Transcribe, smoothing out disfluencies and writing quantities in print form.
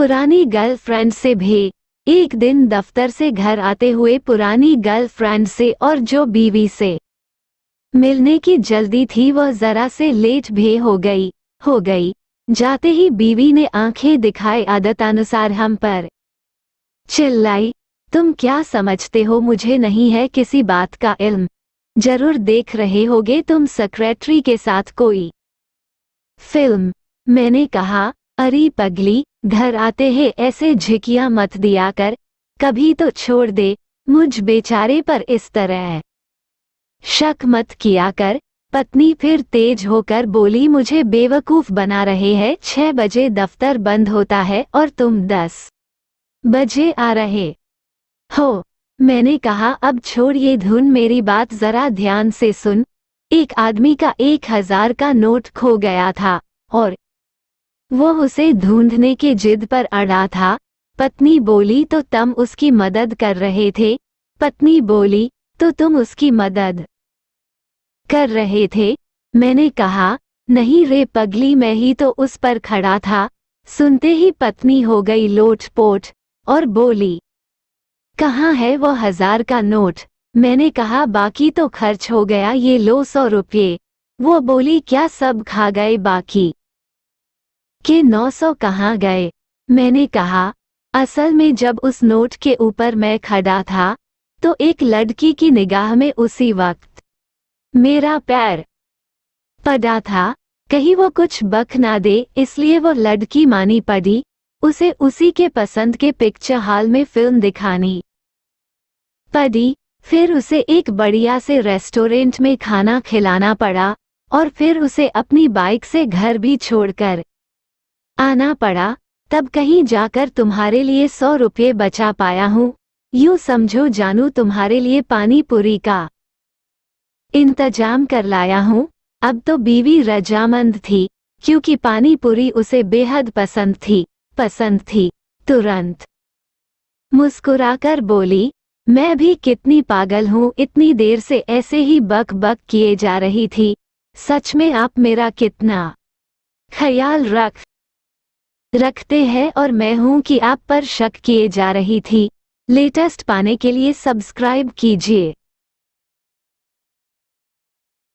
पुरानी गर्लफ्रेंड से भी। एक दिन दफ्तर से घर आते हुए पुरानी गर्लफ्रेंड से और जो बीवी से मिलने की जल्दी थी वह जरा से लेट भी हो गई। जाते ही बीवी ने आंखें दिखाए आदतानुसार हम पर चिल्लाई, तुम क्या समझते हो मुझे नहीं है किसी बात का इल्म। जरूर देख रहे होगे तुम सेक्रेटरी के साथ कोई फिल्म। मैंने कहा, अरे पगली, घर आते ही ऐसे झिकियां मत दिया कर, कभी तो छोड़ दे, मुझ बेचारे पर इस तरह शक मत किया कर। पत्नी फिर तेज होकर बोली, मुझे बेवकूफ बना रहे हैं, 6 बजे दफ्तर बंद होता है और तुम 10 बजे आ रहे हो। मैंने कहा, अब छोड़ ये धुन, मेरी बात जरा ध्यान से सुन। एक आदमी का 1000 का नोट खो गया था और वो उसे ढूंढने के जिद पर अड़ा था। पत्नी बोली, तो तुम उसकी मदद कर रहे थे। पत्नी बोली, तो तुम उसकी मदद कर रहे थे। मैंने कहा, नहीं रे पगली, मैं ही तो उस पर खड़ा था। सुनते ही पत्नी हो गई लोटपोट और बोली, कहाँ है वो 1000 का नोट। मैंने कहा, बाकी तो खर्च हो गया, ये लो 100 रुपये। वो बोली, क्या सब खा गए, बाकी के 900 कहाँ गए। मैंने कहा, असल में जब उस नोट के ऊपर मैं खड़ा था तो एक लड़की की निगाह में उसी वक्त मेरा पैर पड़ा था। कहीं वो कुछ बक ना दे, इसलिए वो लड़की मानी पड़ी। उसे उसी के पसंद के पिक्चर हॉल में फिल्म दिखानी पड़ी। फिर उसे एक बढ़िया से रेस्टोरेंट में खाना खिलाना पड़ा और फिर उसे अपनी बाइक से घर भी छोड़कर आना पड़ा। तब कहीं जाकर तुम्हारे लिए 100 रुपये बचा पाया हूँ। यूँ समझो जानू, तुम्हारे लिए पानी पूरी का इंतजाम कर लाया हूँ। अब तो बीवी रजामंद थी क्योंकि पानी पूरी उसे बेहद पसंद थी। तुरंत मुस्कुराकर बोली, मैं भी कितनी पागल हूँ, इतनी देर से ऐसे ही बक बक किए जा रही थी। सच में आप मेरा कितना ख्याल रखते हैं और मैं हूँ कि आप पर शक किए जा रही थी। लेटेस्ट पाने के लिए सब्सक्राइब कीजिए।